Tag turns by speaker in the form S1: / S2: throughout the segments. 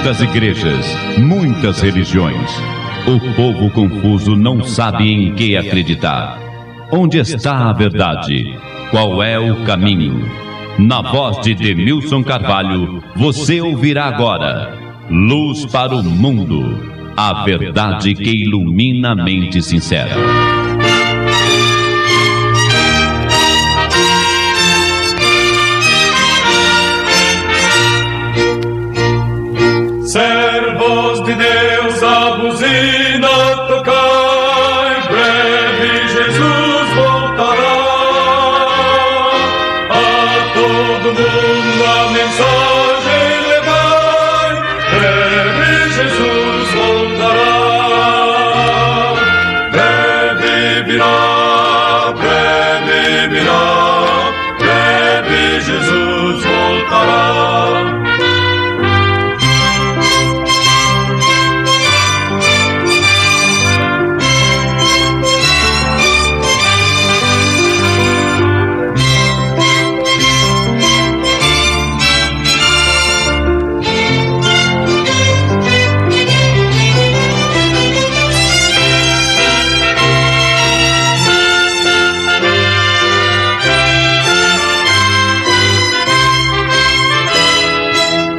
S1: Muitas igrejas, muitas religiões. O povo confuso não sabe em que acreditar. Onde está a verdade? Qual é o caminho? Na voz de Denilson Carvalho, você ouvirá agora Luz para o Mundo, a verdade que ilumina a mente sincera.
S2: Servos de Deus, a buzina tocai, breve Jesus voltará. A todo mundo a mensagem levai, breve Jesus voltará. Breve virá, breve Jesus voltará.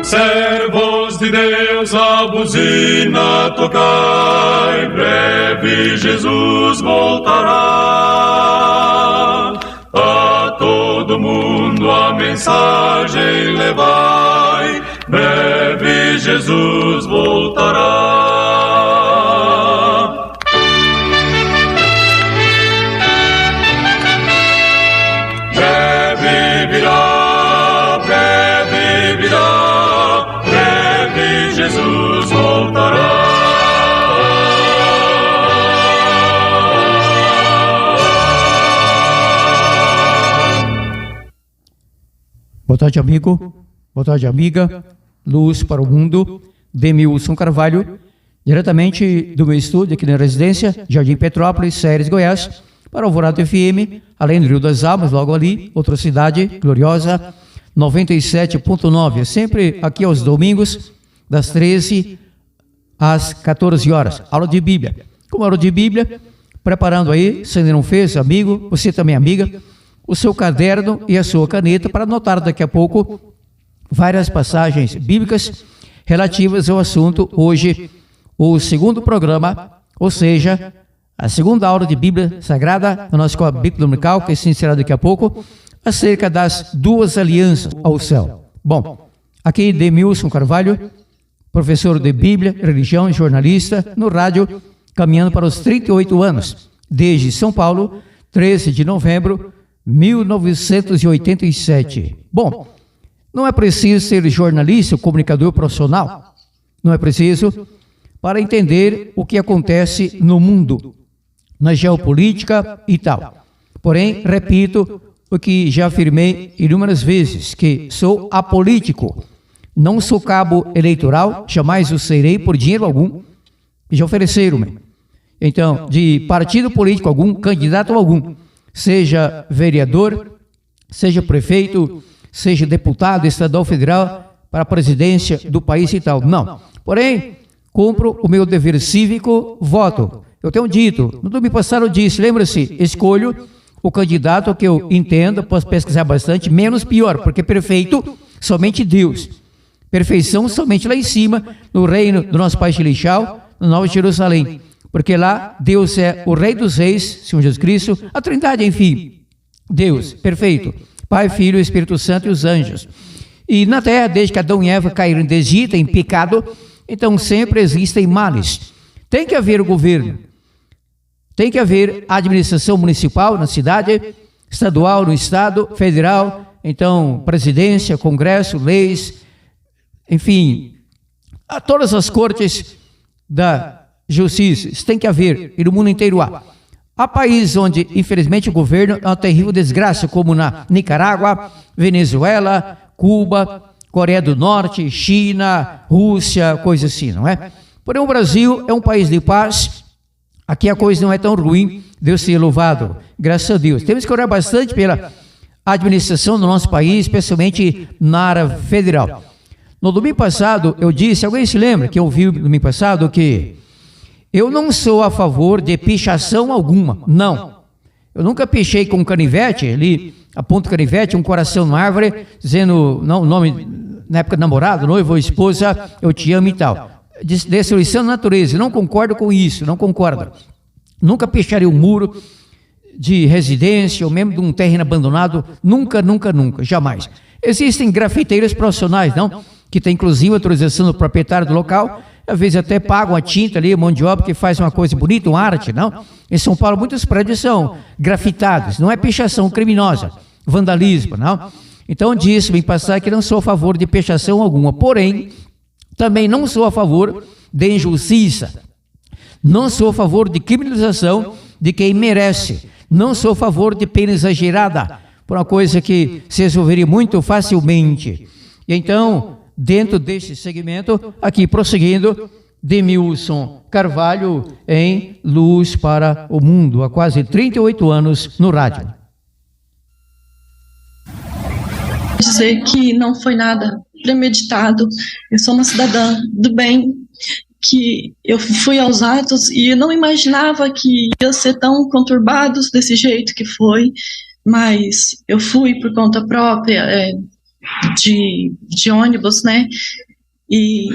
S2: Servos de Deus, a buzina tocai, breve Jesus voltará. A todo mundo a mensagem levai, breve Jesus voltará. Breve virá, Jesus voltará.
S3: Boa tarde, amigo. Boa tarde, amiga. Luz para o Mundo, Denilson Carvalho, diretamente do meu estúdio aqui na residência, Jardim Petrópolis, Ceres, Goiás, para Alvorada FM, além do Rio das Almas, logo ali, outra cidade gloriosa, 97.9, sempre aqui aos domingos, das 13 às 14 horas, aula de Bíblia. Como aula de Bíblia, preparando aí, se ainda não fez, amigo, você também amiga, o seu caderno e a sua caneta para anotar daqui a pouco várias passagens bíblicas relativas ao assunto hoje, o segundo programa, ou seja, a segunda aula de Bíblia Sagrada, na nossa escola bíblica dominical, que se iniciará daqui a pouco, acerca das duas alianças ao céu. Bom, aqui Denilson Carvalho, professor de Bíblia, religião e jornalista no rádio, caminhando para os 38 anos, desde São Paulo, 13 de novembro de 1987. Bom, não é preciso ser jornalista ou comunicador profissional, não é preciso para entender o que acontece no mundo, na geopolítica e tal. Porém, repito o que já afirmei inúmeras vezes, que sou apolítico. Não sou cabo eleitoral, jamais o serei por dinheiro algum, que já ofereceram-me. Então, de partido político algum, candidato algum, seja vereador, seja prefeito, seja deputado estadual, federal, para a presidência do país e tal. Não. Porém, cumpro o meu dever cívico, voto. Eu tenho dito, no domingo passado eu disse, lembra-se, escolho o candidato que eu entenda, posso pesquisar bastante, menos pior, porque perfeito, somente Deus. Perfeição somente lá em cima, no reino do nosso Pai Celestial, no Nova Jerusalém. Porque lá Deus é o Rei dos Reis, Senhor Jesus Cristo, a Trindade, enfim. Deus, perfeito. Pai, Filho, Espírito Santo e os anjos. E na terra, desde que Adão e Eva caíram em desdita, em pecado, então sempre existem males. Tem que haver o governo. Tem que haver administração municipal na cidade, estadual no estado, federal, então presidência, congresso, leis, enfim, a todas as cortes da justiça, isso tem que haver, e no mundo inteiro há. Há países onde, infelizmente, o governo é uma terrível desgraça, como na Nicarágua, Venezuela, Cuba, Coreia do Norte, China, Rússia, coisa assim, não é? Porém, o Brasil é um país de paz. Aqui a coisa não é tão ruim, Deus seja louvado, graças a Deus. Temos que orar bastante pela administração do nosso país, especialmente na área federal. No domingo passado eu disse, alguém se lembra que eu ouvi no domingo passado que eu não sou a favor de pichação alguma, não. Eu nunca pichei com canivete, ali aponto canivete, um coração na árvore, dizendo o nome, na época namorado, noivo ou esposa, eu te amo e tal. Destruição da natureza, não concordo com isso, não concordo. Nunca picharia um muro de residência ou mesmo de um terreno abandonado, nunca, jamais. Existem grafiteiros profissionais, não? Que tem inclusive autorização do proprietário do local, às vezes até pagam a tinta ali, mão de obra que faz uma coisa bonita, uma arte, não? Em São Paulo muitos prédios são grafitados, não é pichação criminosa, vandalismo, não? Então disse, bem passar que não sou a favor de pichação alguma, porém, também não sou a favor de injustiça, não sou a favor de criminalização de quem merece, não sou a favor de pena exagerada, por uma coisa que se resolveria muito facilmente. E então, dentro deste segmento, aqui prosseguindo, Demilson Carvalho em Luz para o Mundo, há quase 38 anos no rádio.
S4: Dizer que não foi nada premeditado, eu sou uma cidadã do bem, que eu fui aos atos e eu não imaginava que ia ser tão conturbados desse jeito que foi, mas eu fui por conta própria, de ônibus, né, e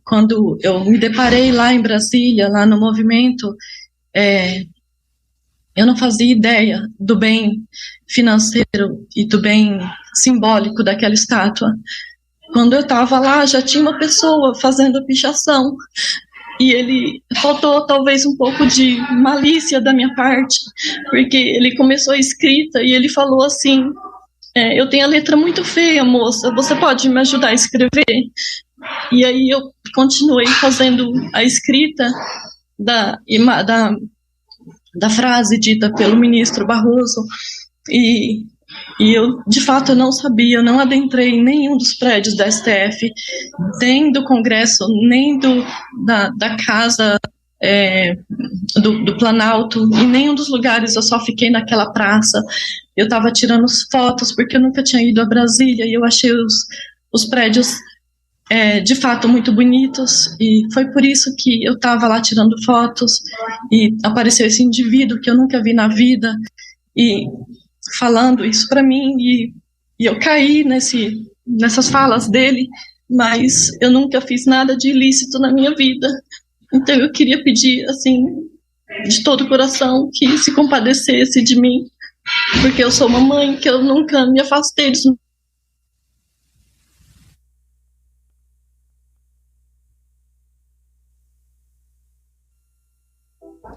S4: quando eu me deparei lá em Brasília, lá no movimento, eu não fazia ideia do bem financeiro e do bem simbólico daquela estátua. Quando eu estava lá, já tinha uma pessoa fazendo a pichação, e ele faltou talvez um pouco de malícia da minha parte, porque ele começou a escrita e ele falou assim, eu tenho a letra muito feia, moça, você pode me ajudar a escrever? E aí eu continuei fazendo a escrita da frase dita pelo ministro Barroso, e eu, de fato, eu não sabia, eu não adentrei em nenhum dos prédios da STF, nem do Congresso, nem da Casa do Planalto, em nenhum dos lugares, eu só fiquei naquela praça. Eu estava tirando fotos, porque eu nunca tinha ido a Brasília, e eu achei os prédios de fato muito bonitos, e foi por isso que eu estava lá tirando fotos, e apareceu esse indivíduo que eu nunca vi na vida, e falando isso para mim, e eu caí nessas falas dele, mas eu nunca fiz nada de ilícito na minha vida. Então eu queria pedir, assim, de todo o coração, que se compadecesse de mim, porque eu sou uma mãe que eu nunca me afastei dos...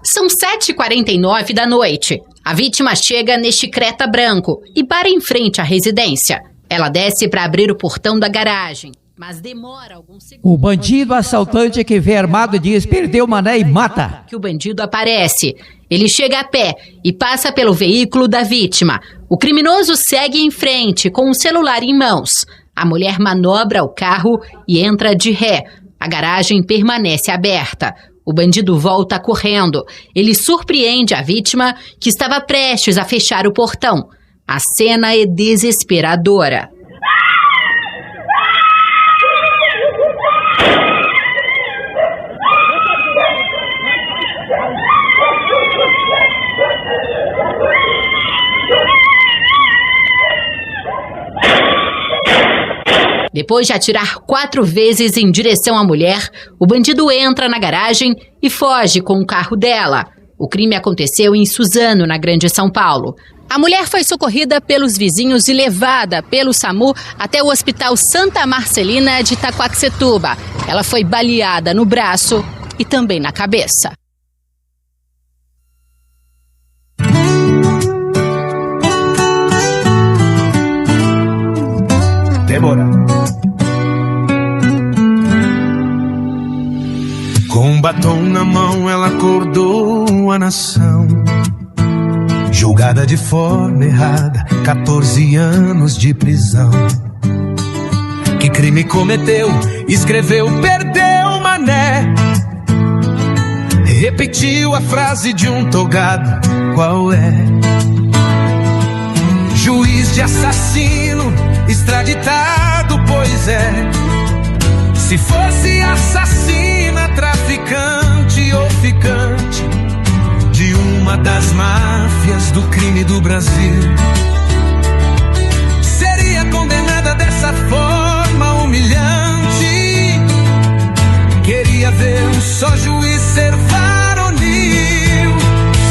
S5: São 7h49 da noite. A vítima chega neste Creta branco e para em frente à residência. Ela desce para abrir o portão da garagem, mas demora alguns segundos.
S3: O bandido assaltante que vem armado diz: perdeu o mané e mata.
S5: Que o bandido aparece. Ele chega a pé e passa pelo veículo da vítima. O criminoso segue em frente com o celular em mãos. A mulher manobra o carro e entra de ré. A garagem permanece aberta. O bandido volta correndo. Ele surpreende a vítima, que estava prestes a fechar o portão. A cena é desesperadora. Depois de atirar 4 vezes em direção à mulher, o bandido entra na garagem e foge com o carro dela. O crime aconteceu em Suzano, na Grande São Paulo. A mulher foi socorrida pelos vizinhos e levada pelo SAMU até o Hospital Santa Marcelina de Itaquaquecetuba. Ela foi baleada no braço e também na cabeça.
S6: Débora. Com batom na mão ela acordou a nação, julgada de forma errada, 14 anos de prisão. Que crime cometeu? Escreveu, perdeu mané. Repetiu a frase de um togado, qual é? Juiz de assassino, extraditado, pois é. Se fosse assassina, traficante ou ficante de uma das máfias do crime do Brasil, seria condenada dessa forma humilhante. Queria ver um só juiz ser varonil.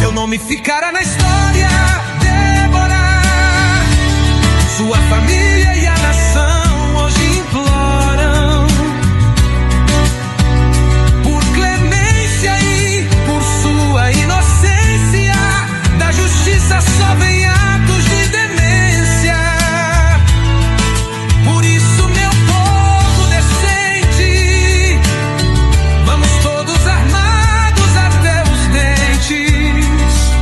S6: Seu nome ficará na história, Débora. Sua família e a nação hoje imploram por clemência e por sua inocência. Da justiça só vem atos de demência. Por isso, meu povo decente, vamos todos armados até os dentes,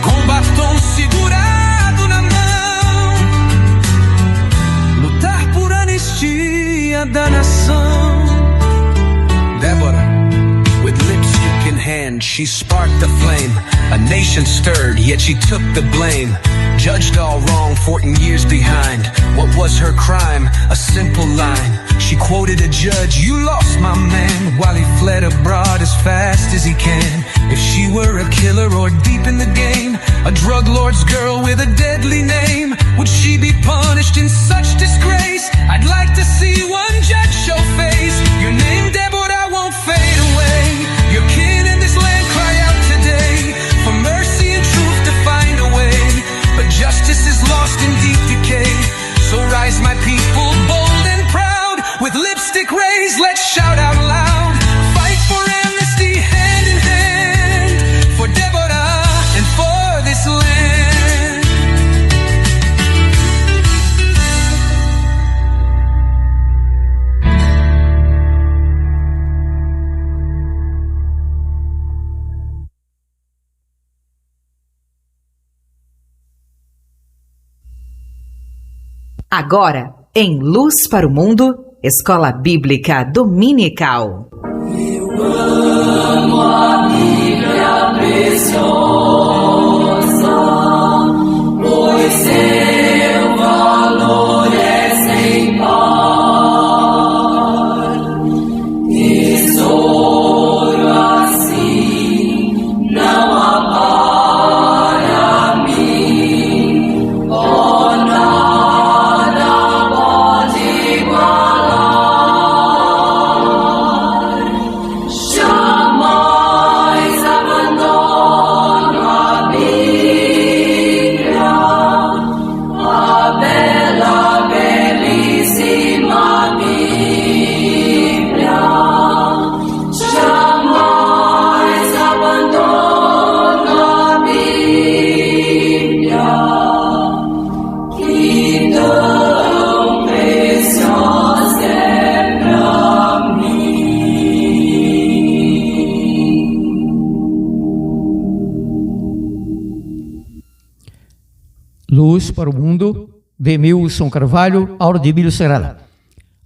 S6: com batom segurado na mão, lutar por anistia da nação. Débora, with lipstick in hand, she sparked the flame. A nation stirred, yet she took the blame. Judged all wrong, 14 years behind. What was her crime? A simple line. She quoted a judge, "You lost my man," while he fled abroad as fast as he can. If she were a killer or deep in the game, a drug lord's girl with a deadly name, would she be punished in such disgrace? I'd like to see one judge show face. Your name, Deborah, won't fade away. Your kin in this land cry out today for mercy and truth to find a way. But justice is lost in deep decay. So rise, my people, bold and proud. With lipstick raised, let's shout out loud. Fight for amnesty, hand in hand, for Deborah and for this land.
S7: Agora, em Luz para o Mundo, Escola Bíblica Dominical.
S2: Eu amo a Bíblia preciosa, pois seu valor é sem par. Tesouro assim não há para mim, oh, nada pode igualar. Jamais abandono a Bíblia, a bela, belíssima Bíblia. Jamais abandono a Bíblia, que tão preciosa é pra mim.
S3: Luz para o Mundo, de Milson Carvalho, aula de Emílio Serrala.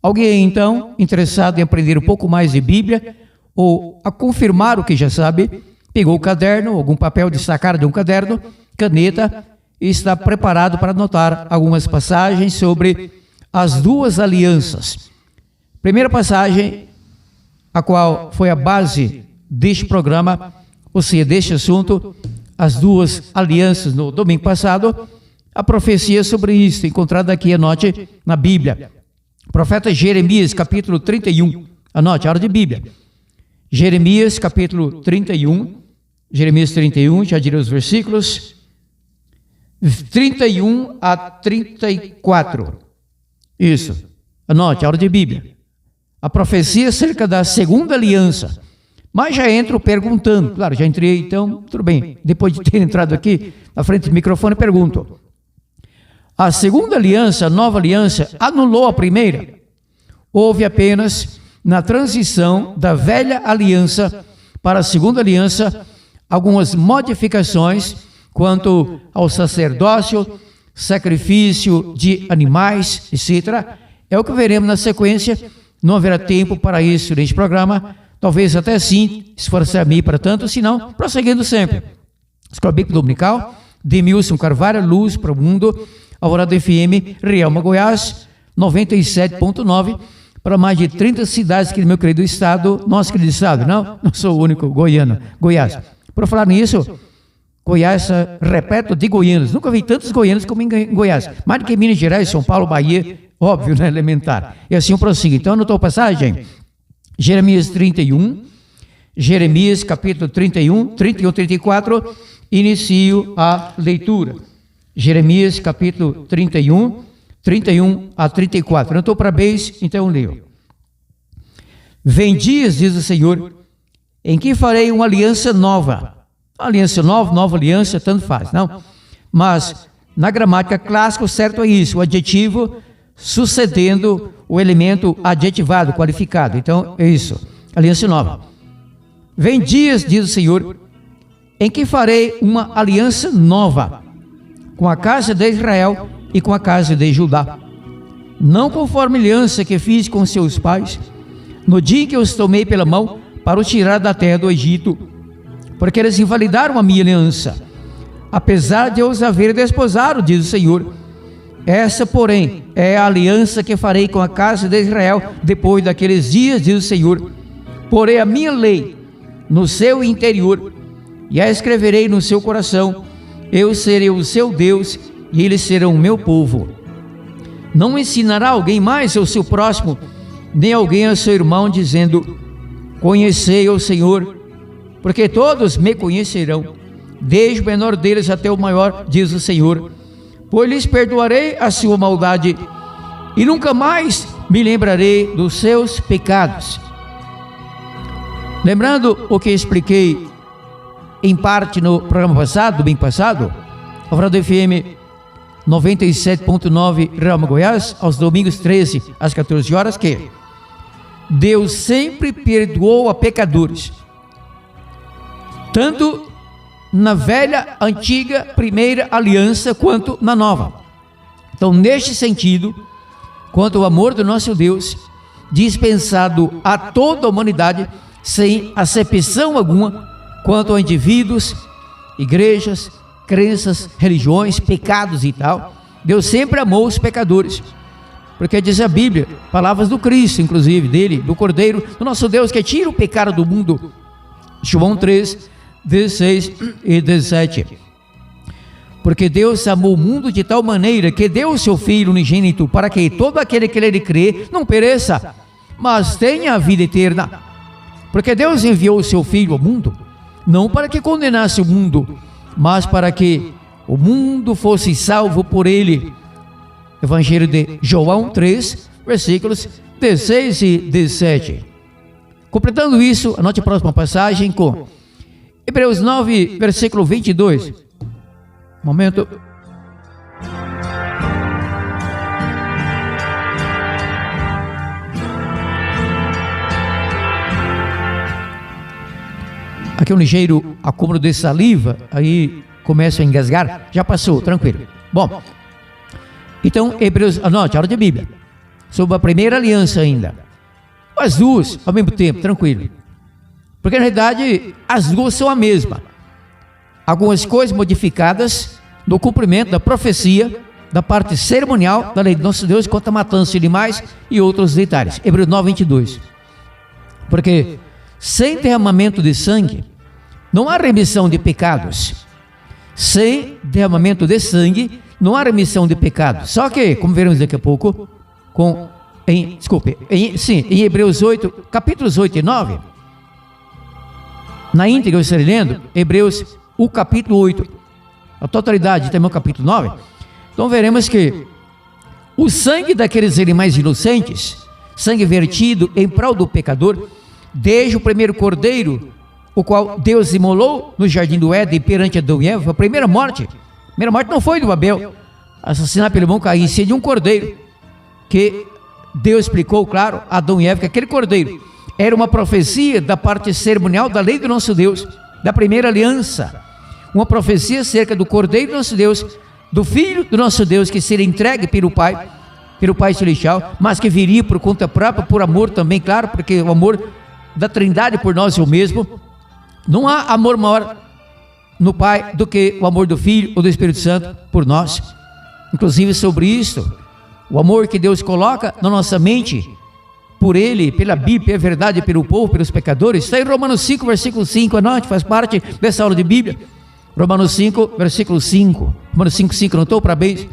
S3: Alguém, então, interessado em aprender um pouco mais de Bíblia, ou a confirmar o que já sabe, pegou o caderno, algum papel destacado de um caderno, caneta, e está preparado para anotar algumas passagens sobre as duas alianças. Primeira passagem, a qual foi a base deste programa, ou seja, deste assunto, as duas alianças no domingo passado, a profecia sobre isso, encontrada aqui, anote, na Bíblia. Profeta Jeremias, capítulo 31, anote, a hora de Bíblia. Jeremias, capítulo 31, Jeremias 31, já direi os versículos, 31 a 34. Isso, anote, a hora de Bíblia. A profecia acerca da segunda aliança. Mas já entro perguntando, claro, já entrei, então, tudo bem. Depois de ter entrado aqui, na frente do microfone, pergunto. A segunda aliança, a nova aliança, anulou a primeira? Houve apenas, na transição da velha aliança para a segunda aliança, algumas modificações quanto ao sacerdócio, sacrifício de animais, etc. É o que veremos na sequência. Não haverá tempo para isso neste programa. Talvez até sim, esforçar-me para tanto, senão, prosseguindo sempre. Escola Bíblica Dominical, de Milson Carvalho, Luz para o Mundo, Alvorada FM, Rielma, Goiás, 97.9, para mais de 30 cidades aqui no meu querido estado, nosso querido estado, não sou o único goiano, Goiás. Por falar nisso, Goiás é repleto de goianos, nunca vi tantos goianos como em Goiás, mais do que Minas Gerais, São Paulo, Bahia, óbvio, né, elementar. E assim eu prossigo. Então anotou a passagem? Jeremias 31, Jeremias capítulo 31, 34, inicio a leitura. Jeremias capítulo 31 a 34. Anotou para beijo? Então eu leio. Vem dias, diz o Senhor, em que farei uma aliança nova. Aliança nova, nova aliança, tanto faz, não? Mas na gramática clássica o certo é isso, o adjetivo sucedendo o elemento adjetivado, qualificado. Então é isso, aliança nova. Vem dias, diz o Senhor, em que farei uma aliança nova com a casa de Israel e com a casa de Judá. Não conforme a aliança que fiz com seus pais, no dia em que os tomei pela mão para os tirar da terra do Egito, porque eles invalidaram a minha aliança, apesar de eu os haver desposado, diz o Senhor. Essa, porém, é a aliança que farei com a casa de Israel depois daqueles dias, diz o Senhor. Porei a minha lei no seu interior e a escreverei no seu coração. Eu serei o seu Deus e eles serão o meu povo. Não ensinará alguém mais ao seu próximo, nem alguém ao seu irmão, dizendo: conhecei o Senhor, porque todos me conhecerão, desde o menor deles até o maior, diz o Senhor. Pois lhes perdoarei a sua maldade e nunca mais me lembrarei dos seus pecados. Lembrando o que expliquei em parte no programa passado, domingo passado, a Alvorada FM 97.9 Rama Goiás, aos domingos 13 às 14 horas, que Deus sempre perdoou a pecadores, tanto na velha, antiga, primeira aliança, quanto na nova. Então, neste sentido, quanto ao amor do nosso Deus, dispensado a toda a humanidade, sem acepção alguma, quanto a indivíduos, igrejas, crenças, religiões, pecados e tal, Deus sempre amou os pecadores, porque diz a Bíblia, palavras do Cristo, inclusive, dele, do Cordeiro, do nosso Deus que tira o pecado do mundo, João 3, 16 e 17. Porque Deus amou o mundo de tal maneira que deu o seu Filho unigênito, para que todo aquele que nele crê não pereça, mas tenha a vida eterna. Porque Deus enviou o seu Filho ao mundo, não para que condenasse o mundo, mas para que o mundo fosse salvo por ele. Evangelho de João 3, versículos 16 e 17. Completando isso, anote a próxima passagem com Hebreus 9, versículo 22. Momento. Aqui um ligeiro acúmulo de saliva, aí começa a engasgar. Já passou, tranquilo. Bom, então Hebreus, anote, aula de Bíblia, sobre a primeira aliança ainda. As duas ao mesmo tempo, tranquilo. Porque na realidade as duas são a mesma. Algumas coisas modificadas no cumprimento da profecia, da parte cerimonial da lei do nosso Deus quanto à matança de animais e outros detalhes. Hebreus 9, 22. Porque sem derramamento de sangue não há remissão de pecados. Sem derramamento de sangue não há remissão de pecados. Só que, como veremos daqui a pouco, em Hebreus 8, capítulos 8 e 9, na íntegra eu estarei lendo Hebreus, o capítulo 8, a totalidade, também o capítulo 9. Então veremos que o sangue daqueles animais inocentes, sangue vertido em prol do pecador, desde o primeiro cordeiro, o qual Deus imolou no jardim do Éden perante Adão e Eva, a primeira morte. A primeira morte não foi do Abel, assassinado pelo irmão Caim, sim de um cordeiro, que Deus explicou, claro, a Adão e Eva, que aquele cordeiro era uma profecia da parte cerimonial da lei do nosso Deus, da primeira aliança, uma profecia acerca do cordeiro do nosso Deus, do filho do nosso Deus, que seria entregue pelo Pai Celestial, mas que viria por conta própria, por amor também, claro, porque o amor da Trindade por nós é o mesmo. Não há amor maior no Pai do que o amor do Filho ou do Espírito Santo por nós. Inclusive sobre isso, o amor que Deus coloca na nossa mente, por ele, pela Bíblia, pela verdade, pelo povo, pelos pecadores. Está em Romanos 5, versículo 5, anote, faz parte dessa aula de Bíblia. Romanos 5, versículo 5. Romanos 5, 5, anotou? Parabéns.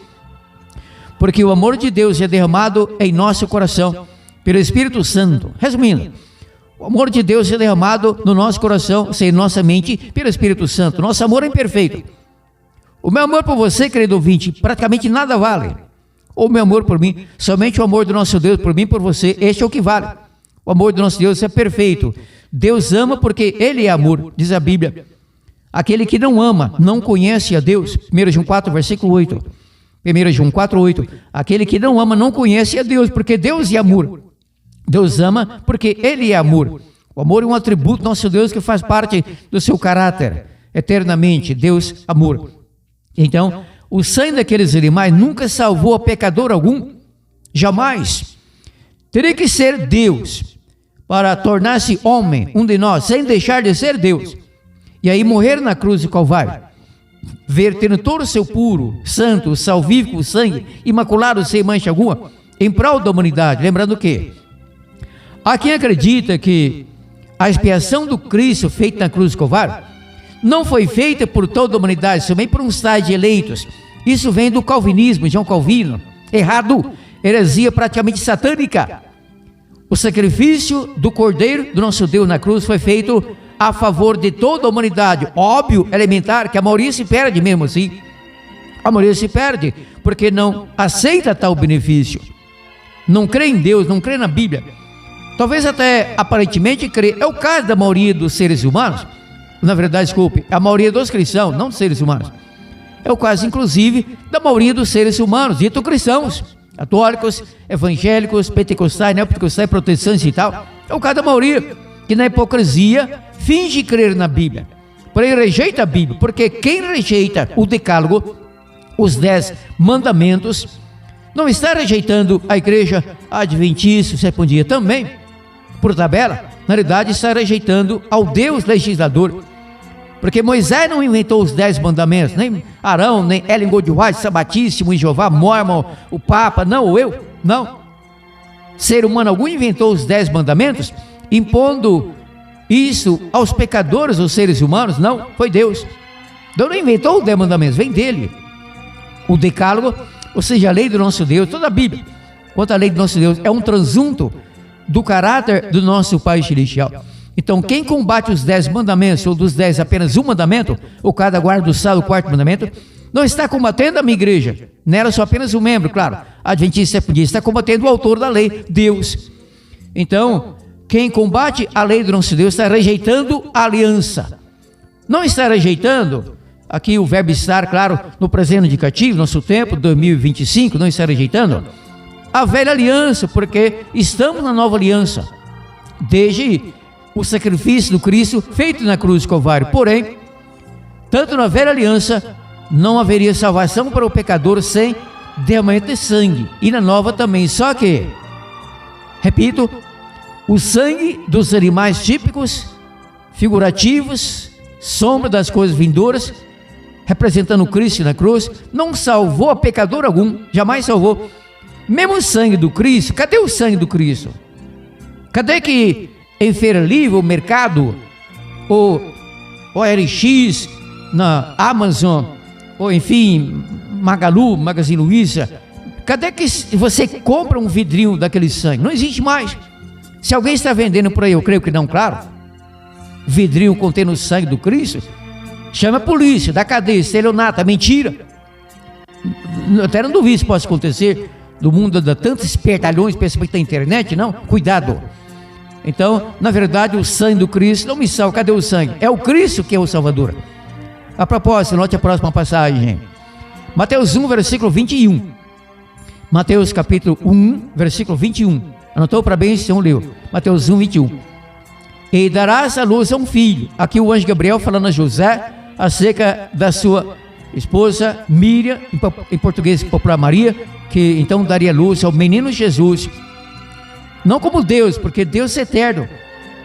S3: Porque o amor de Deus é derramado em nosso coração pelo Espírito Santo. Resumindo, o amor de Deus é derramado no nosso coração, em nossa mente, pelo Espírito Santo. Nosso amor é imperfeito. O meu amor por você, querido ouvinte, praticamente nada vale. Ou o meu amor por mim, somente o amor do nosso Deus por mim e por você, este é o que vale. O amor do nosso Deus é perfeito. Deus ama porque Ele é amor, diz a Bíblia. Aquele que não ama, não conhece a Deus. 1 João 4, versículo 8. 1 João 4, 8. Aquele que não ama, não conhece a Deus, porque Deus é amor. Deus ama porque Ele é amor. O amor é um atributo do nosso Deus que faz parte do seu caráter, eternamente. Deus, amor. Então, o sangue daqueles animais nunca salvou a pecador algum, jamais. Teria que ser Deus para tornar-se homem, um de nós, sem deixar de ser Deus. E aí morrer na cruz do Calvário, vertendo todo o seu puro, santo, salvífico sangue, imaculado, sem mancha alguma, em prol da humanidade. Lembrando que há quem acredita que a expiação do Cristo feita na cruz do Calvário não foi feita por toda a humanidade, somente por uns tais eleitos. Isso vem do calvinismo, João Calvino. Errado, heresia praticamente satânica. O sacrifício do Cordeiro do nosso Deus na cruz foi feito a favor de toda a humanidade. Óbvio, elementar, que a maioria se perde mesmo assim. A maioria se perde porque não aceita tal benefício. Não crê em Deus, não crê na Bíblia. Talvez até aparentemente crê. É o caso da maioria dos seres humanos. Na verdade, desculpe, a maioria dos cristãos, não dos seres humanos. É o caso, inclusive, da maioria dos seres humanos, dito cristãos, católicos, evangélicos, pentecostais, neopentecostais, protestantes e tal. É o caso da maioria, que na hipocrisia finge crer na Bíblia, porém rejeita a Bíblia, porque quem rejeita o decálogo, os 10 mandamentos, não está rejeitando a igreja adventista, sétimo dia também, por tabela, na realidade está rejeitando ao Deus legislador. Porque Moisés não inventou os 10 mandamentos, nem Arão, nem Ellen G. White, Sabatíssimo, Jeová, Mormon, o Papa, não, ou eu, não. Ser humano algum inventou os 10 mandamentos, impondo isso aos pecadores, os seres humanos, não, foi Deus. Deus não inventou os 10 mandamentos, vem dele. O decálogo, ou seja, a lei do nosso Deus, toda a Bíblia, quanto à lei do nosso Deus, é um transunto do caráter do nosso Pai Celestial. Então, quem combate os 10 mandamentos, ou dos 10 apenas um mandamento, ou cada guarda do sábado, o 4º mandamento, não está combatendo a minha igreja. Nela sou apenas um membro, claro. Adventista está combatendo o autor da lei, Deus. Então, quem combate a lei do nosso Deus está rejeitando a aliança. Não está rejeitando, aqui o verbo estar, claro, no presente indicativo, nosso tempo, 2025, não está rejeitando a velha aliança, porque estamos na nova aliança, desde o sacrifício do Cristo feito na cruz do Calvário. Porém, tanto na velha aliança não haveria salvação para o pecador sem derramamento de sangue, e na nova também. Só que, repito, o sangue dos animais típicos, figurativos, sombra das coisas vindouras, representando Cristo na cruz, não salvou a pecador algum, jamais salvou. Mesmo o sangue do Cristo, cadê o sangue do Cristo? Cadê que em feira livre, ou mercado, ou OLX, na Amazon, ou enfim, Magalu, Magazine Luiza, cadê que você compra um vidrinho daquele sangue? Não existe mais. Se alguém está vendendo por aí, eu creio que não, claro, vidrinho contendo o sangue do Cristo, chama a polícia, da cadeia, estelionato, é mentira. Até não duvido se possa acontecer, do mundo dá tantos espertalhões, principalmente na internet, não? Cuidado. Então, na verdade, o sangue do Cristo não me salva. Cadê o sangue? É o Cristo que é o Salvador. A propósito, note a próxima passagem. Mateus 1, versículo 21. Mateus capítulo 1, versículo 21. Anotou para bem se não leu? Mateus 1, 21. E darás à luz a um filho. Aqui o anjo Gabriel falando a José acerca da sua esposa Miriam, em português popular Maria, que então daria luz ao menino Jesus. Não como Deus, porque Deus é eterno.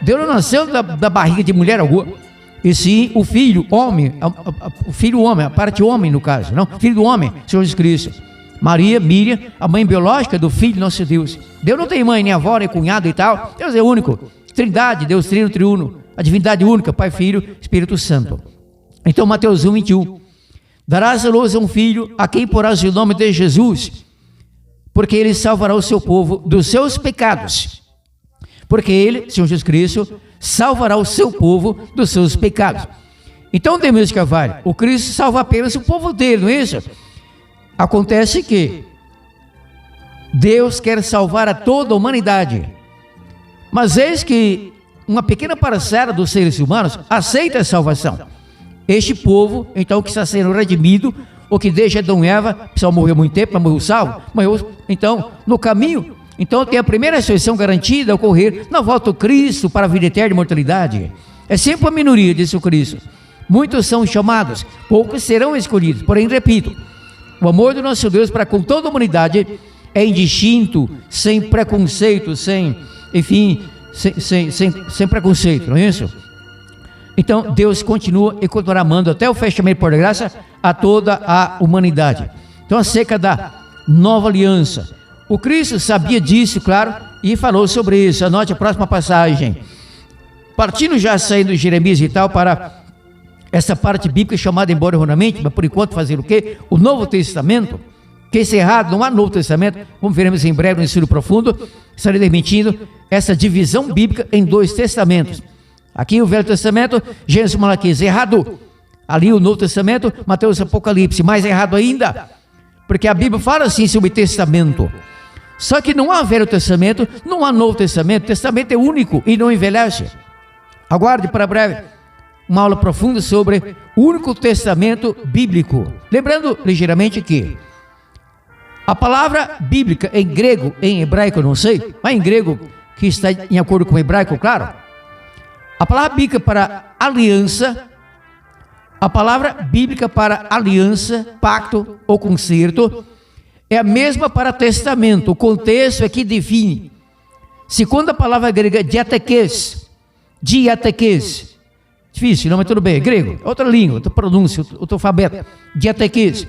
S3: Deus não nasceu da barriga de mulher alguma. E sim o filho, homem, o filho homem, a parte homem no caso, não? Filho do homem, Senhor Jesus Cristo. Maria, Miriam, a mãe biológica do Filho de nosso Deus. Deus não tem mãe, nem avó, nem cunhado e tal. Deus é único. Trindade, Deus trino, triuno. A divindade única, Pai, Filho, Espírito Santo. Então, Mateus 1, 21. Darás à luz a um filho, a quem porás o nome de Jesus, porque ele salvará o seu povo dos seus pecados. Porque ele, Senhor Jesus Cristo, salvará o seu povo dos seus pecados. Então, Demir Carvalho, o Cristo salva apenas o povo dele, não é isso? Acontece que Deus quer salvar a toda a humanidade. Mas eis que uma pequena parcela dos seres humanos aceita a salvação. Este povo, então, que está sendo redimido, ou que desde Adão e Eva, precisava morrer muito tempo, mas morreu salvo, morreu, então, no caminho. Então, tem a primeira ressurreição garantida a ocorrer na volta do Cristo para a vida eterna e imortalidade. É sempre uma minoria, disse o Cristo. Muitos são chamados, poucos serão escolhidos. Porém, repito, o amor do nosso Deus para com toda a humanidade é indistinto, sem preconceito, sem preconceito, não é isso? Então, Deus continua e continuará amando até o fechamento por graça a toda a humanidade. Então, acerca da nova aliança, o Cristo sabia disso, claro, e falou sobre isso. Anote a próxima passagem. Partindo já, saindo de Jeremias e tal, para essa parte bíblica chamada, embora erroneamente, mas por enquanto fazer o quê? O Novo Testamento, que isso é errado, não há Novo Testamento, como veremos em breve no ensino profundo, estarei demitindo essa divisão bíblica em dois testamentos. Aqui o Velho Testamento, Gênesis e Malaquias, errado. Ali o Novo Testamento, Mateus e Apocalipse, mais errado ainda, porque a Bíblia fala assim sobre testamento. Só que não há Velho Testamento, não há Novo Testamento, o testamento é único e não envelhece. Aguarde para breve uma aula profunda sobre o único testamento bíblico. Lembrando ligeiramente que a palavra bíblica em grego, em hebraico eu não sei, mas em grego, que está em acordo com o hebraico, claro. A palavra bíblica para aliança, a palavra bíblica para aliança, pacto ou concerto, é a mesma para testamento. O contexto é que define. Se quando a palavra grega diatekes, difícil, não, mas tudo bem, é grego, outra língua, outra pronúncia, outro alfabeto, diatekes.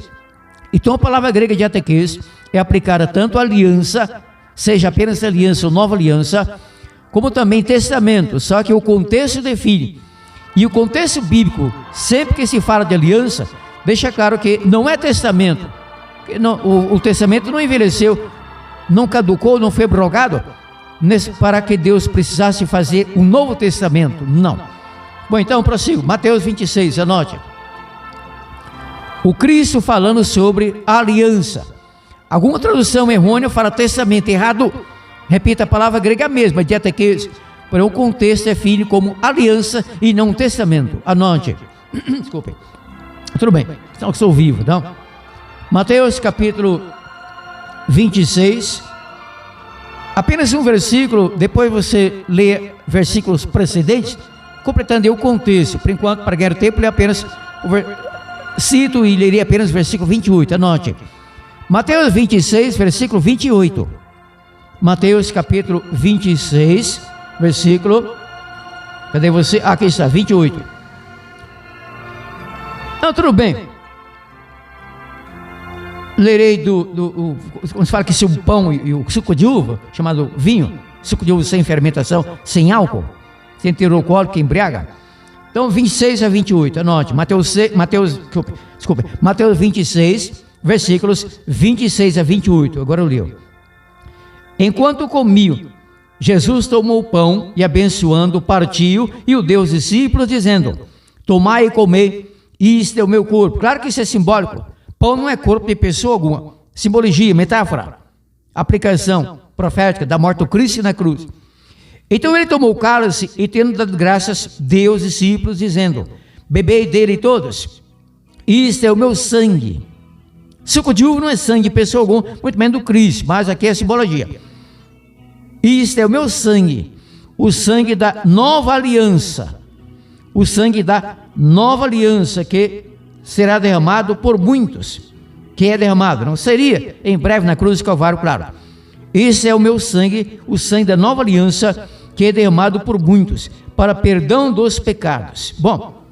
S3: Então a palavra grega diatekes é aplicada tanto à aliança, seja apenas aliança ou nova aliança, como também testamento, só que o contexto define. E o contexto bíblico, sempre que se fala de aliança, deixa claro que não é testamento. O testamento não envelheceu, não caducou, não foi abrogado para que Deus precisasse fazer um novo testamento, não. Bom, então prossigo, Mateus 26, anote. O Cristo falando sobre aliança. Alguma tradução errônea fala testamento, errado. Repita, a palavra grega mesma, diatekes, porém o contexto define como aliança e não testamento. Anote. Desculpe. Tudo bem, então que sou vivo, não? Mateus capítulo 26, apenas um versículo, depois você lê versículos precedentes, completando o contexto. Por enquanto, para ganhar tempo, lê apenas cito e lerei apenas o versículo 28, anote. Mateus 26, versículo 28. Mateus capítulo 26, versículo, cadê você? Aqui está, 28. Não, tudo bem. Lerei quando se fala que se o pão e o suco de uva, chamado vinho, suco de uva sem fermentação, sem álcool, sem teor alcoólico que embriaga. Então 26 a 28, anote, Mateus 26, versículos 26 a 28, agora eu leio. Enquanto comiam, Jesus tomou o pão e abençoando, partiu e o deu aos discípulos, dizendo: tomai e comei, isto é o meu corpo. Claro que isso é simbólico. Pão não é corpo de pessoa alguma. Simbologia, metáfora, aplicação profética da morte do Cristo na cruz. Então ele tomou o cálice e, tendo dado graças, deu aos discípulos, dizendo: bebei dele todos, isto é o meu sangue. Suco de uva não é sangue de pessoa alguma, muito menos do Cristo, mas aqui é simbologia. Isto é o meu sangue, o sangue da nova aliança, o sangue da nova aliança que será derramado por muitos, que é derramado, não seria em breve na cruz do Calvário, claro. Esse é o meu sangue, o sangue da nova aliança, que é derramado por muitos, para perdão dos pecados. Bom,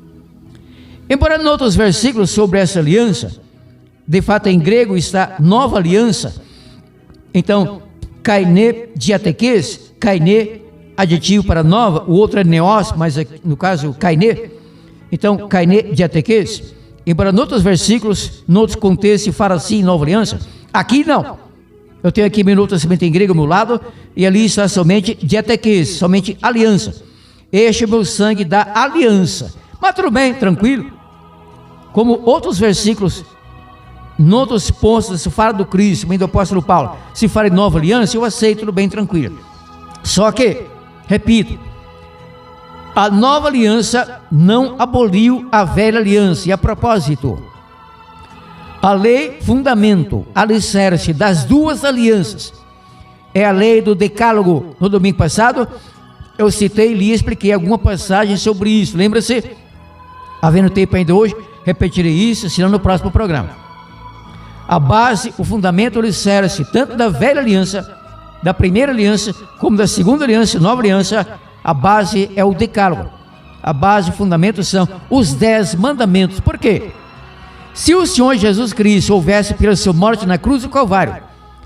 S3: embora em outros versículos sobre essa aliança, de fato em grego está nova aliança. Então, kaine diateques, kaine adjetivo para nova, o outro é neos, mas no caso kaine. Então, kaine diateques. Embora em outros versículos, em outros contextos, se fala assim, nova aliança. Aqui não. Eu tenho aqui meu Novo Testamento em grego ao meu lado, e ali está somente diateques, somente aliança. Este é o meu sangue da aliança. Mas tudo bem, tranquilo. Como outros versículos, em outros pontos, se fala do Cristo, também do apóstolo Paulo, se fala em nova aliança, eu aceito, tudo bem, tranquilo. Só que, repito, a nova aliança não aboliu a velha aliança. E a propósito, a lei fundamento, alicerce das duas alianças, é a lei do decálogo. No domingo passado, eu citei, li e expliquei alguma passagem sobre isso. Lembra-se? Havendo tempo ainda hoje, repetirei isso, senão no próximo programa. A base, o fundamento, o alicerce, tanto da velha aliança, da primeira aliança, como da segunda aliança, nova aliança, a base é o decálogo. A base, o fundamento são os 10 mandamentos. Por quê? Se o Senhor Jesus Cristo houvesse, pela sua morte na cruz do Calvário,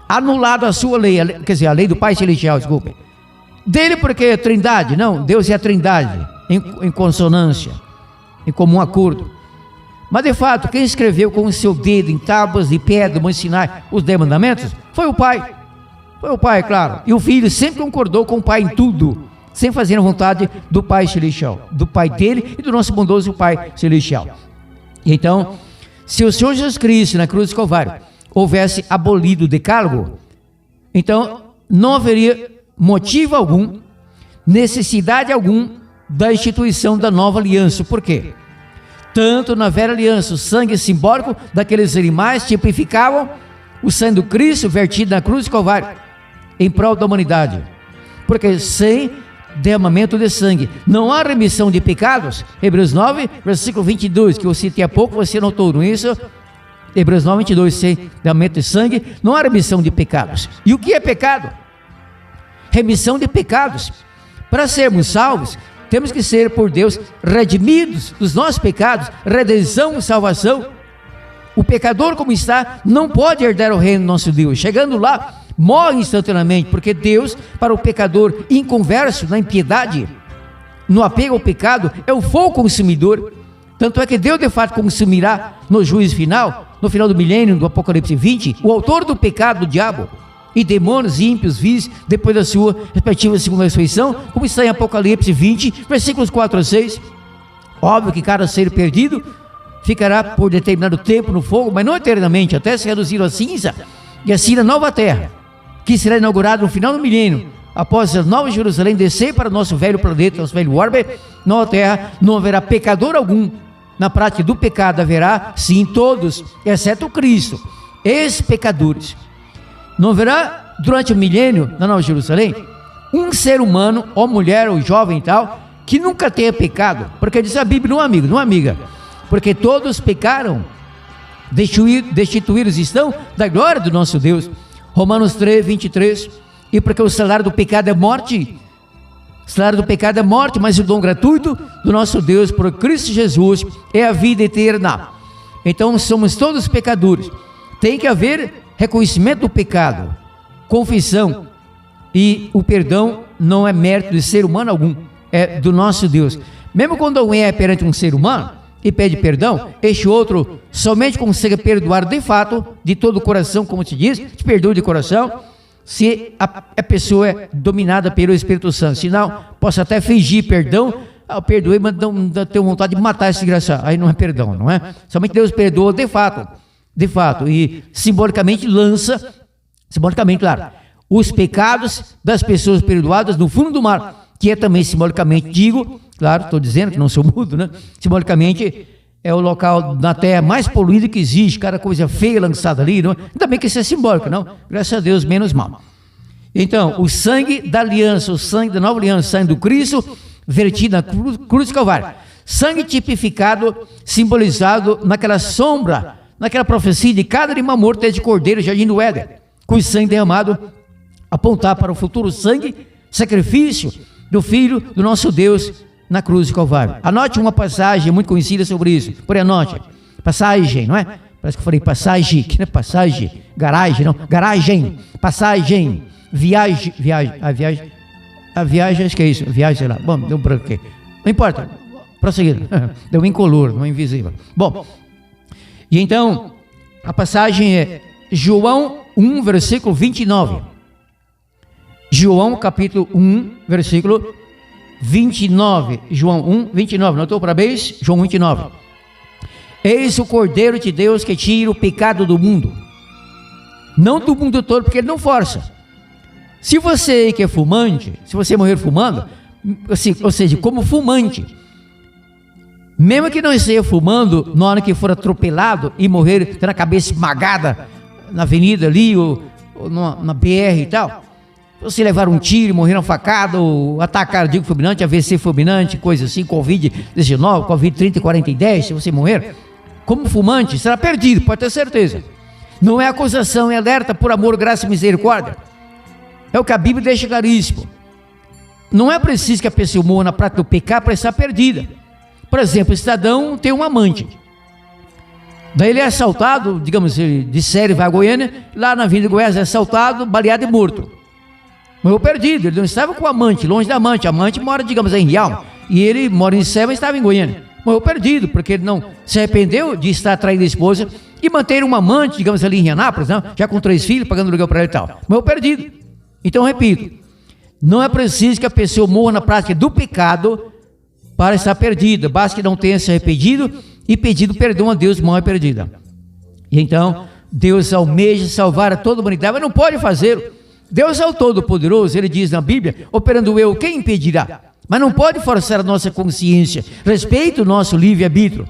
S3: anulado a sua lei, quer dizer, a lei do Pai Celestial, desculpe. Dele porque é trindade? Não, Deus é a trindade, em consonância, em comum acordo. Mas de fato, quem escreveu com o seu dedo em tábuas de pedra, Monte Sinai, os 10 mandamentos, foi o Pai. Foi o Pai, claro. E o Filho sempre concordou com o Pai em tudo, sem fazer a vontade do Pai Celestial, do Pai dele e do nosso bondoso Pai Celestial. E então, se o Senhor Jesus Cristo na cruz do Calvário houvesse abolido o decálogo, então não haveria motivo algum, necessidade alguma da instituição da nova aliança. Por quê? Tanto na velha aliança, o sangue simbólico daqueles animais tipificavam o sangue do Cristo vertido na cruz do Calvário em prol da humanidade. Porque sem derramamento de sangue não há remissão de pecados. Hebreus 9, versículo 22, que eu citei há pouco, você notou, não é isso? Hebreus 9, 22, sem derramamento de sangue não há remissão de pecados. E o que é pecado? Remissão de pecados. Para sermos salvos, temos que ser por Deus redimidos dos nossos pecados, redenção e salvação. O pecador, como está, não pode herdar o reino do nosso Deus. Chegando lá, morre instantaneamente, porque Deus, para o pecador inconverso, na impiedade, no apego ao pecado, é o fogo consumidor. Tanto é que Deus de fato consumirá no juízo final, no final do milênio, do Apocalipse 20, o autor do pecado, o diabo, e demônios, ímpios, vis, depois da sua respectiva segunda ressurreição, como está em Apocalipse 20, versículos 4 a 6. Óbvio que cada ser perdido ficará por determinado tempo no fogo, mas não eternamente, até se reduzir a cinza, e assim na nova terra, que será inaugurada no final do milênio, após a nova Jerusalém descer para o nosso velho planeta, nosso velho orbe, nova terra, não haverá pecador algum. Na prática do pecado haverá, sim, todos, exceto Cristo, ex-pecadores. Não haverá, durante o milênio, na Nova Jerusalém, um ser humano, ou mulher, ou jovem e tal, que nunca tenha pecado, porque diz a Bíblia, não amigo, não amiga, porque todos pecaram, destituídos estão da glória do nosso Deus. Romanos 3, 23, e porque o salário do pecado é morte, o salário do pecado é morte, mas o dom gratuito do nosso Deus por Cristo Jesus é a vida eterna. Então somos todos pecadores, tem que haver reconhecimento do pecado, confissão, e o perdão não é mérito de ser humano algum, é do nosso Deus. Mesmo quando alguém é perante um ser humano e pede perdão, este outro somente consegue perdoar de fato, de todo o coração, como se diz, te perdoa de coração, se a pessoa é dominada pelo Espírito Santo. Senão, posso até fingir perdão, eu perdoei, mas não tenho vontade de matar esse desgraçado, aí não é perdão, não é? Somente Deus perdoa de fato, e simbolicamente lança, simbolicamente, claro, os pecados das pessoas perdoadas no fundo do mar, que é também simbolicamente, digo, claro, estou dizendo que não sou mudo, né? Simbolicamente é o local na terra mais poluído que existe, cada coisa feia lançada ali, não? Ainda bem que isso é simbólico, não? Graças a Deus, menos mal. Então, o sangue da aliança, o sangue da nova aliança, o sangue do Cristo, vertido na cruz do Calvário, sangue tipificado, simbolizado naquela sombra, naquela profecia de cada animal morto desde cordeiro, jardim do Éden, cujo sangue derramado apontar para o futuro sangue, sacrifício do Filho do nosso Deus na cruz do Calvário. Anote uma passagem muito conhecida sobre isso, por anote, passagem, não é? Parece que eu falei passagem, que não é passagem, garagem, não, garagem, passagem, viagem, acho que é isso, viagem, sei lá, bom, deu um branco aqui, não importa, prosseguindo, deu incolor, não invisível. Bom, e então, a passagem é João 1, versículo 29. João, capítulo 1, versículo 29. João 1, 29. Notou para vez? João 1, 29. Eis o Cordeiro de Deus que tira o pecado do mundo. Não do mundo todo, porque ele não força. Se você que é fumante, se você morrer fumando, assim, ou seja, como fumante, mesmo que não esteja fumando, na hora que for atropelado e morrer, tendo a cabeça esmagada na avenida ali, ou na BR e tal, você levar um tiro, morrer na facada, ou ataque cardíaco fulminante, AVC fulminante, coisa assim, Covid-19, Covid-30, 40 e 10, se você morrer, como fumante, será perdido, pode ter certeza. Não é acusação, é alerta por amor, graça e misericórdia. É o que a Bíblia deixa claríssimo. Não é preciso que a pessoa morra na prática do pecado para estar perdida. Por exemplo, o cidadão tem um amante. Daí ele é assaltado, digamos, ele de série vai a Goiânia, lá na Avenida Goiás é assaltado, baleado e morto. Morreu perdido, ele não estava com o amante, longe da amante. A amante mora, digamos, em Rialma, e ele mora em Sé, mas estava em Goiânia. Morreu perdido, porque ele não se arrependeu de estar traindo a esposa e manter uma amante, digamos, ali em Rianápolis, não? Já com 3 filhos, pagando aluguel para ele e tal. Morreu perdido. Então, repito, não é preciso que a pessoa morra na prática do pecado para estar perdida. Basta que não tenha se arrependido e pedido perdão a Deus, mal é perdida. E então, Deus almeja salvar a toda a humanidade, mas não pode fazê-lo. Deus é o Todo-Poderoso, ele diz na Bíblia, operando eu, quem impedirá? Mas não pode forçar a nossa consciência, respeita o nosso livre-arbítrio.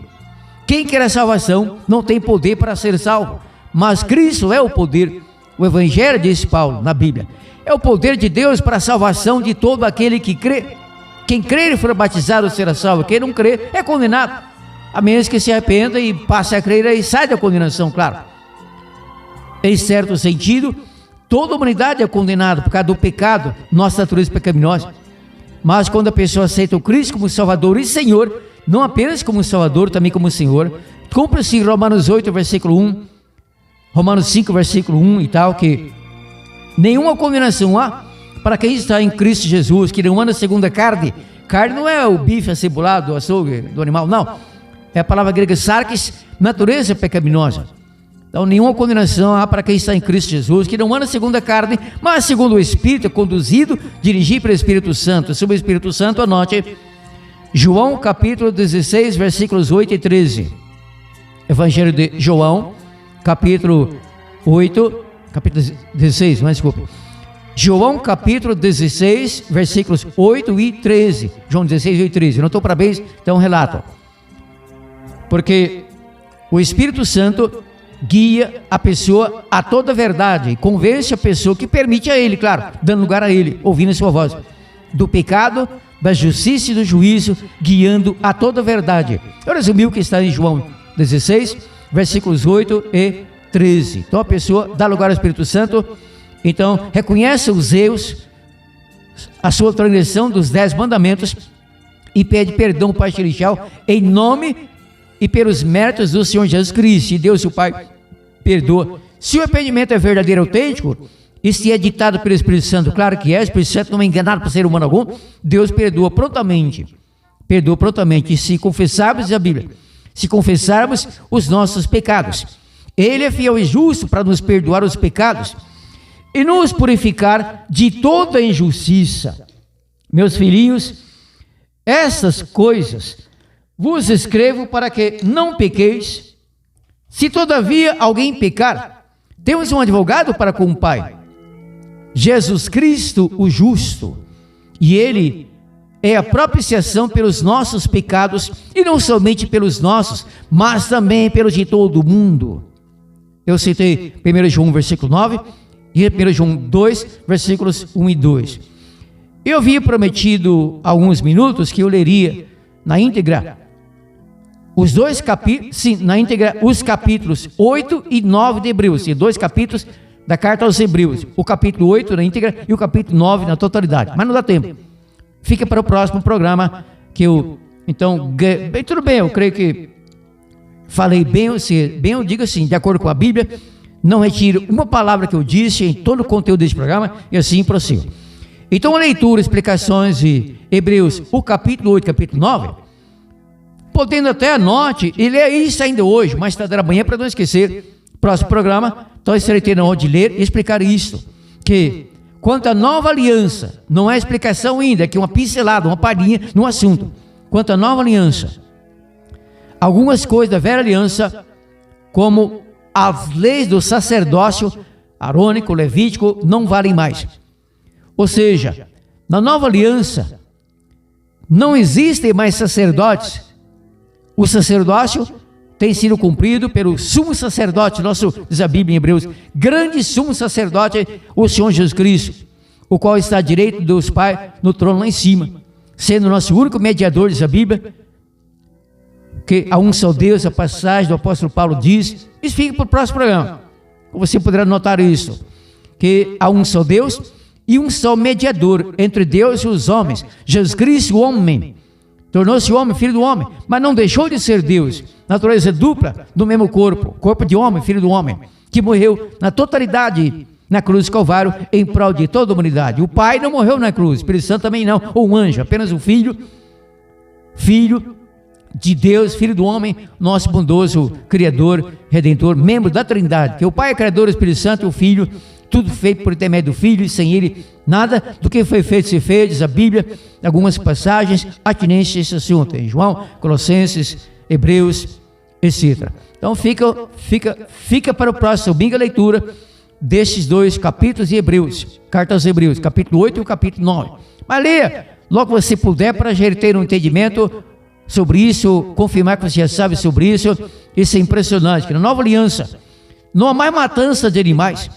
S3: Quem quer a salvação não tem poder para ser salvo, mas Cristo é o poder. O Evangelho, diz Paulo na Bíblia, é o poder de Deus para a salvação de todo aquele que crê. Quem crer e for batizado será salvo, quem não crer é condenado, a menos que se arrependa e passe a crer e sai da condenação, claro. Em certo sentido, toda a humanidade é condenada por causa do pecado, nossa natureza pecaminosa. Mas quando a pessoa aceita o Cristo como Salvador e Senhor, não apenas como Salvador, também como Senhor, cumpre-se Romanos 8, versículo 1, Romanos 5, versículo 1 e tal, que nenhuma condenação há para quem está em Cristo Jesus, que não anda segundo a carne. Carne não é o bife acebolado, o açougue do animal, não. É a palavra grega sarkis, natureza pecaminosa. Então, nenhuma condenação há para quem está em Cristo Jesus, que não anda segundo a carne, mas segundo o Espírito, é conduzido, dirigido pelo Espírito Santo. Sobre o Espírito Santo, anote João capítulo 16, versículos 8 e 13. Evangelho de João, capítulo 16, mas desculpe. João capítulo 16, versículos 8 e 13. João 16, 8 e 13. Não estou para bem, então relato. Porque o Espírito Santo guia a pessoa a toda a verdade e convence a pessoa que permite a ele, claro, dando lugar a ele, ouvindo a sua voz, do pecado, da justiça e do juízo, guiando a toda a verdade. Eu resumi o que está em João 16, versículos 8 e 13. Então a pessoa dá lugar ao Espírito Santo, então reconhece os erros, a sua transgressão dos 10 mandamentos e pede perdão ao Pai Celestial em nome e pelos méritos do Senhor Jesus Cristo. E Deus, o Pai, perdoa. Se o arrependimento é verdadeiro e autêntico, e se é ditado pelo Espírito Santo, claro que é, o Espírito Santo não é enganado por ser humano algum, Deus perdoa prontamente. Perdoa prontamente. E se confessarmos, diz a Bíblia, se confessarmos os nossos pecados, Ele é fiel e justo para nos perdoar os pecados e nos purificar de toda injustiça. Meus filhinhos, essas coisas vos escrevo para que não pequeis. Se todavia alguém pecar, temos um advogado para com o Pai, Jesus Cristo o justo, e Ele é a propiciação pelos nossos pecados, e não somente pelos nossos, mas também pelos de todo o mundo. Eu citei 1 João 1, versículo 9, e 1 João 2, versículos 1 e 2. Eu havia prometido há alguns minutos que eu leria na íntegra os dois capítulos, sim, na íntegra, os capítulos 8 e 9 de Hebreus, e 2 capítulos da carta aos Hebreus, o capítulo 8 na íntegra e o capítulo 9 na totalidade, mas não dá tempo, fica para o próximo programa que eu, então, bem, tudo bem, eu creio que falei bem, eu digo assim, de acordo com a Bíblia, não retiro uma palavra que eu disse em todo o conteúdo desse programa, e assim prossigo. Então, a leitura, explicações de Hebreus, o capítulo 8, capítulo 9, podendo até anote, e leia isso ainda hoje, mais tarde da manhã, para não esquecer, próximo programa, então estarei tendo onde ler e explicar isso, que quanto à nova aliança, não é explicação ainda, aqui uma pincelada, uma palhinha no assunto, quanto à nova aliança, algumas coisas da velha aliança, como as leis do sacerdócio arônico, levítico, não valem mais. Ou seja, na nova aliança, não existem mais sacerdotes. O sacerdócio tem sido cumprido pelo sumo sacerdote, diz a Bíblia em Hebreus, grande sumo sacerdote, o Senhor Jesus Cristo, o qual está à direita de Deus Pai, no trono lá em cima, sendo nosso único mediador, diz a Bíblia, que há um só Deus, a passagem do apóstolo Paulo diz, isso fica para o próximo programa, você poderá notar isso, que há um só Deus e um só mediador entre Deus e os homens, Jesus Cristo, o homem, tornou-se homem, filho do homem, mas não deixou de ser Deus, natureza dupla do mesmo corpo de homem, filho do homem, que morreu na totalidade na cruz do Calvário, em prol de toda a humanidade. O Pai não morreu na cruz, o Espírito Santo também não, ou um anjo, apenas o Filho de Deus, filho do homem, nosso bondoso Criador, Redentor, membro da Trindade, que o Pai é Criador, o Espírito Santo e o Filho, tudo feito por intermédio do Filho, e sem Ele, nada do que foi feito se fez, diz a Bíblia, algumas passagens atinentes a esse assunto, em João, Colossenses, Hebreus, etc. Então fica para o próximo domingo a leitura destes dois capítulos de Hebreus, carta aos Hebreus, capítulo 8 e o capítulo 9. Mas leia, logo que você puder, para já ter um entendimento sobre isso, confirmar que você já sabe sobre isso. Isso é impressionante, que na nova aliança não há mais matança de animais,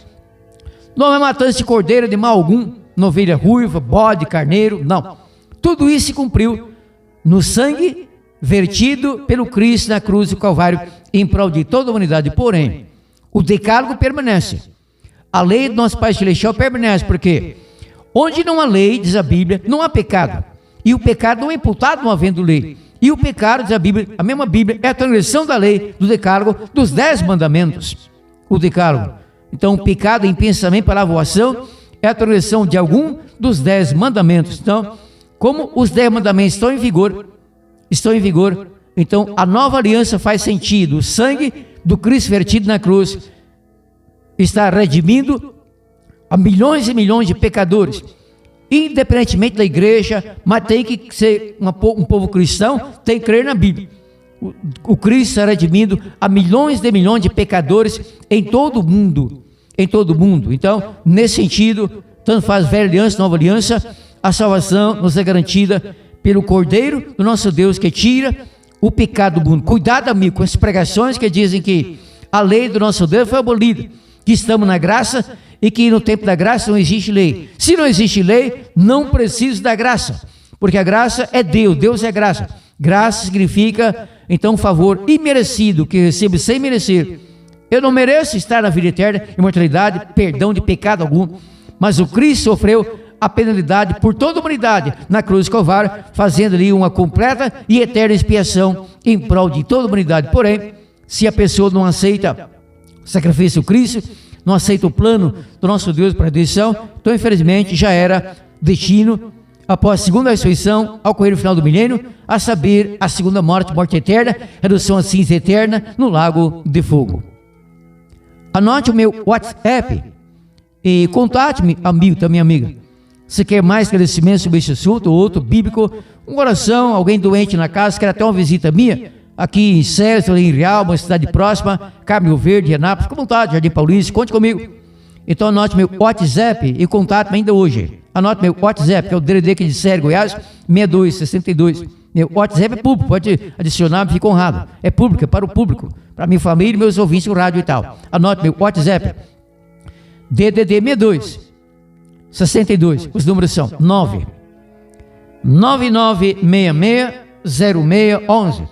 S3: não há mais matança de cordeiro, de mal algum, ovelha ruiva, bode, carneiro, não. Tudo isso se cumpriu no sangue vertido pelo Cristo na cruz do Calvário, em prol de toda a humanidade. Porém, o decálogo permanece, a lei do nosso Pai Celestial permanece, porque onde não há lei, diz a Bíblia, não há pecado, e o pecado não é imputado não havendo lei. E o pecado, diz a Bíblia, a mesma Bíblia, é a transgressão da lei, do decálogo, dos 10 mandamentos. O decálogo. Então, o pecado em pensamento, palavra ou ação é a transgressão de algum dos 10 mandamentos. Então, como os 10 mandamentos estão em vigor, então a nova aliança faz sentido. O sangue do Cristo vertido na cruz está redimindo a milhões e milhões de pecadores, independentemente da igreja, mas tem que ser um povo cristão, tem que crer na Bíblia. O Cristo está redimindo a milhões de pecadores em todo o mundo, Então, nesse sentido, tanto faz velha aliança, nova aliança, a salvação nos é garantida pelo Cordeiro do nosso Deus, que tira o pecado do mundo. Cuidado, amigo, com as pregações que dizem que a lei do nosso Deus foi abolida, que estamos na graça e que no tempo da graça não existe lei. Se não existe lei, não precisa da graça, porque a graça é Deus, Deus é graça. Graça significa, então, um favor imerecido, que recebo sem merecer. Eu não mereço estar na vida eterna, imortalidade, perdão de pecado algum, mas o Cristo sofreu a penalidade por toda a humanidade na cruz do Calvário, fazendo ali uma completa e eterna expiação em prol de toda a humanidade. Porém, se a pessoa não aceita o sacrifício do Cristo, não aceita o plano do nosso Deus para a redenção, então infelizmente já era destino, após a segunda ressurreição, ao correr o final do milênio, a saber, a segunda morte eterna, redução à cinza eterna no lago de fogo. Anote o meu WhatsApp e contate-me, amigo, também amiga. Se quer mais esclarecimento sobre esse assunto, ou outro bíblico, uma oração, alguém doente na casa, quer até uma visita minha, aqui em César, em Real, uma cidade próxima, Carmo Verde, Anápolis, com vontade, Jardim Paulista, conte comigo. Então anote meu WhatsApp e contate-me ainda hoje. Anote meu WhatsApp, que é o DDD aqui de Série Goiás, 6262. Meu WhatsApp é público, pode adicionar, fico honrado. É público, é para o público, para minha família, meus ouvintes do rádio e tal. Anote meu WhatsApp, DDD 62. Os números são 999660611.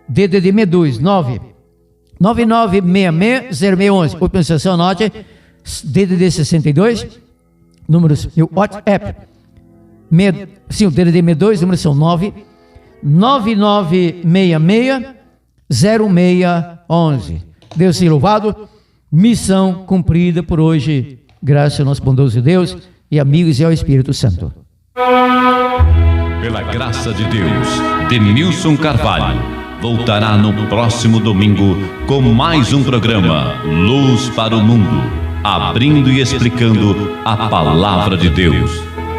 S3: DDD 62 999660611. Outra mensação, anote DDD 62, números, meu WhatsApp, sim, o DDD 62, números são 999660611. 0611. Deus seja louvado. Missão cumprida por hoje, graças ao nosso bondoso Deus e amigos e ao Espírito Santo.
S1: Pela graça de Deus, Denilson Carvalho voltará no próximo domingo com mais um programa Luz para o Mundo, abrindo e explicando a Palavra de Deus,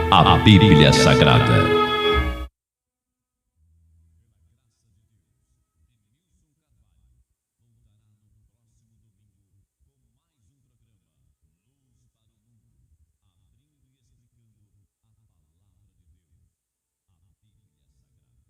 S1: a Bíblia Sagrada.